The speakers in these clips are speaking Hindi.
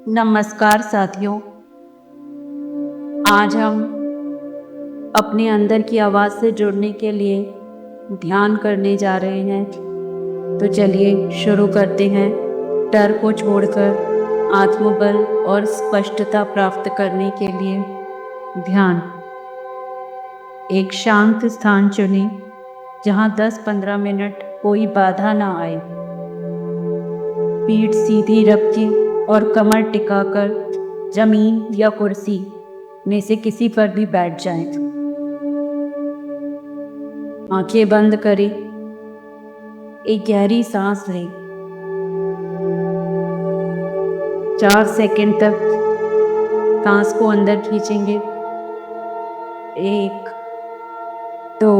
नमस्कार साथियों। आज हम अपने अंदर की आवाज़ से जुड़ने के लिए ध्यान करने जा रहे हैं। तो चलिए शुरू करते हैं। डर को छोड़कर आत्मबल और स्पष्टता प्राप्त करने के लिए ध्यान। एक शांत स्थान चुनें जहां 10-15 मिनट कोई बाधा ना आए। पीठ सीधी रखें और कमर टिकाकर जमीन या कुर्सी में से किसी पर भी बैठ जाएं। आंखें बंद करें। एक गहरी सांस लें। 4 सेकंड तक सांस को अंदर खींचेंगे। 1 2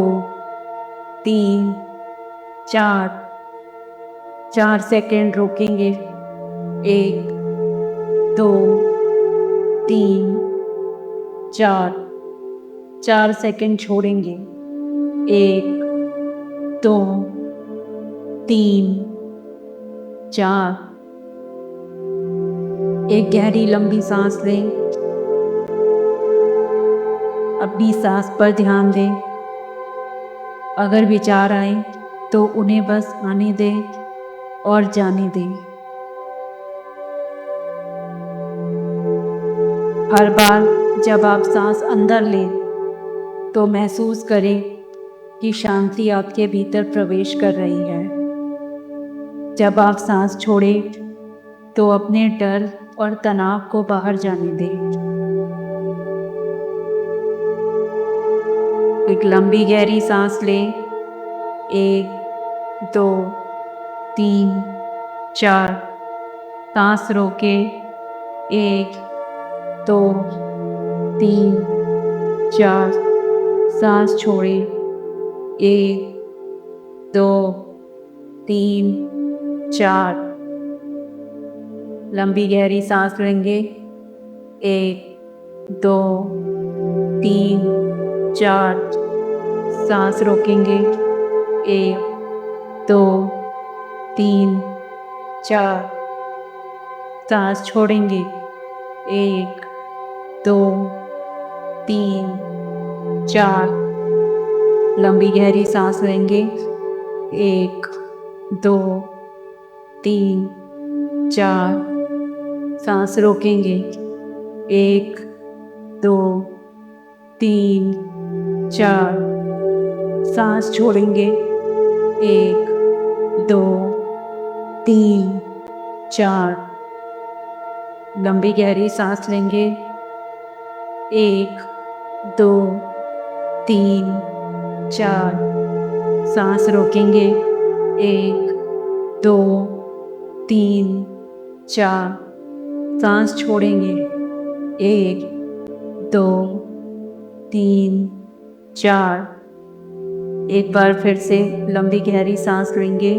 3 4 सेकंड रोकेंगे। 1 2 3 4 सेकंड छोड़ेंगे। 1 2 3 4। एक गहरी लंबी सांस लें। अपनी सांस पर ध्यान दें। अगर विचार आए तो उन्हें बस आने दें और जाने दें। हर बार जब आप सांस अंदर लें तो महसूस करें कि शांति आपके भीतर प्रवेश कर रही है। जब आप सांस छोड़ें तो अपने डर और तनाव को बाहर जाने दें। एक लंबी गहरी सांस लें। 1 2 3 4। सांस रोकें। 1 2 3 4। सांस छोड़ें। 1 2 3 4। लंबी गहरी सांस लेंगे। 1 2 3 4। सांस रोकेंगे। 1 2 3 4। सांस छोड़ेंगे। 1 2 3 4। लंबी गहरी सांस लेंगे। 1 2 3 4। सांस रोकेंगे। 1 2 3 4। सांस छोड़ेंगे। 1 2 3 4। लंबी गहरी सांस लेंगे। 1 2 3 4। सांस रोकेंगे। 1 2 3 4। सांस छोड़ेंगे। 1 2 3 4। एक बार फिर से लंबी गहरी सांस लेंगे।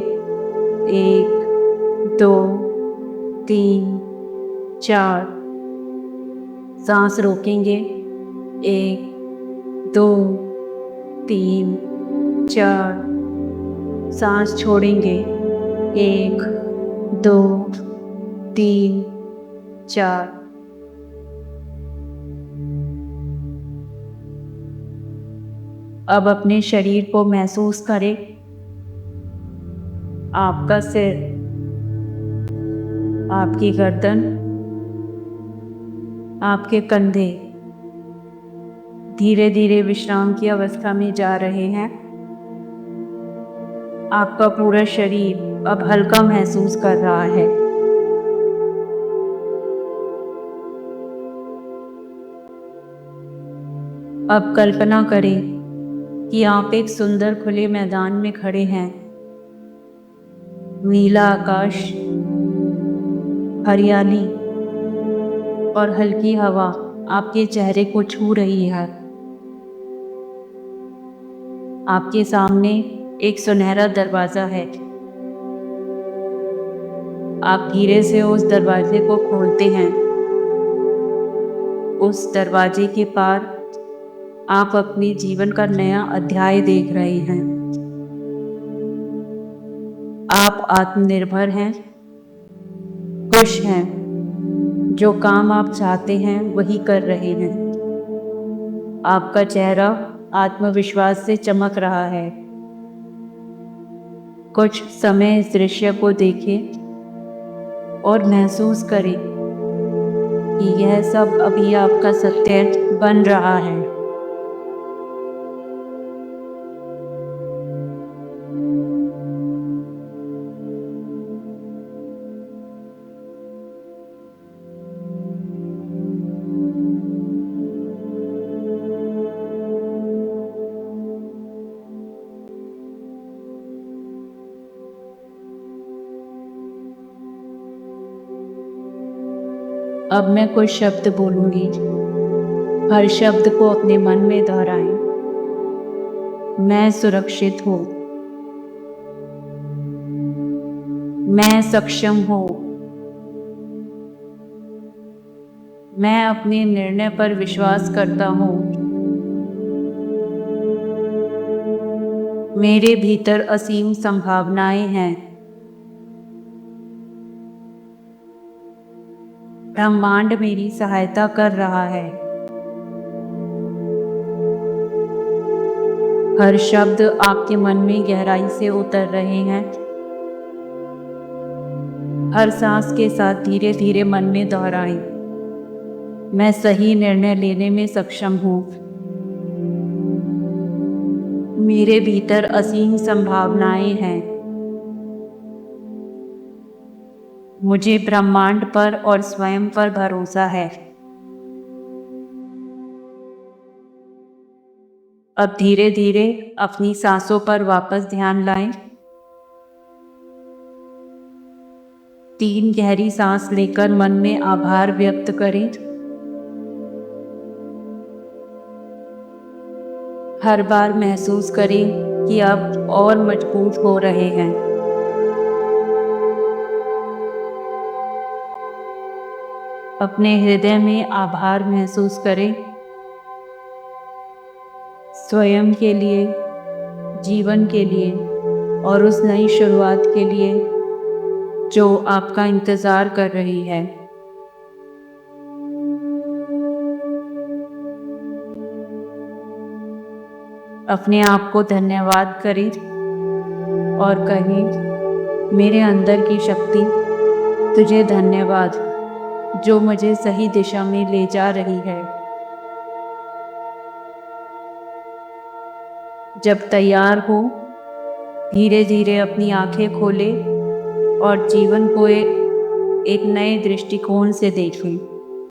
1 2 3 4। सांस रोकेंगे। 1 2 3 4। सांस छोड़ेंगे। 1 2 3 4। अब अपने शरीर को महसूस करें। आपका सिर, आपकी गर्दन, आपके कंधे धीरे धीरे विश्राम की अवस्था में जा रहे हैं। आपका पूरा शरीर अब हल्का महसूस कर रहा है। अब कल्पना करें कि आप एक सुंदर खुले मैदान में खड़े हैं। नीला आकाश, हरियाली और हल्की हवा आपके चेहरे को छू रही है। आपके सामने एक सुनहरा दरवाजा है। आप धीरे से उस दरवाजे को खोलते हैं। उस दरवाजे के पार आप अपने जीवन का नया अध्याय देख रहे हैं। आप आत्मनिर्भर हैं, खुश हैं जो काम आप चाहते हैं वही कर रहे हैं। आपका चेहरा आत्मविश्वास से चमक रहा है। कुछ समय इस दृश्य को देखें और महसूस करें कि यह सब अभी आपका सत्य बन रहा है। अब मैं कुछ शब्द बोलूंगी। हर शब्द को अपने मन में दोहराएं। मैं सुरक्षित हूँ। मैं सक्षम हूँ। मैं अपने निर्णय पर विश्वास करता हूँ। मेरे भीतर असीम संभावनाएं हैं। ब्रह्मांड मेरी सहायता कर रहा है। हर शब्द आपके मन में गहराई से उतर रहे हैं। हर सांस के साथ धीरे धीरे मन में दोहराएं। मैं सही निर्णय लेने में सक्षम हूँ। मेरे भीतर असीम संभावनाएं हैं। मुझे ब्रह्मांड पर और स्वयं पर भरोसा है। अब धीरे धीरे अपनी सांसों पर वापस ध्यान लाएं। 3 गहरी सांस लेकर मन में आभार व्यक्त करें। हर बार महसूस करें कि आप और मजबूत हो रहे हैं। अपने हृदय में आभार महसूस करें। स्वयं के लिए, जीवन के लिए और उस नई शुरुआत के लिए जो आपका इंतज़ार कर रही है। अपने आप को धन्यवाद करें और कहें, मेरे अंदर की शक्ति, तुझे धन्यवाद जो मुझे सही दिशा में ले जा रही है। जब तैयार हो, धीरे धीरे अपनी आंखें खोलें और जीवन को एक नए दृष्टिकोण से देखें।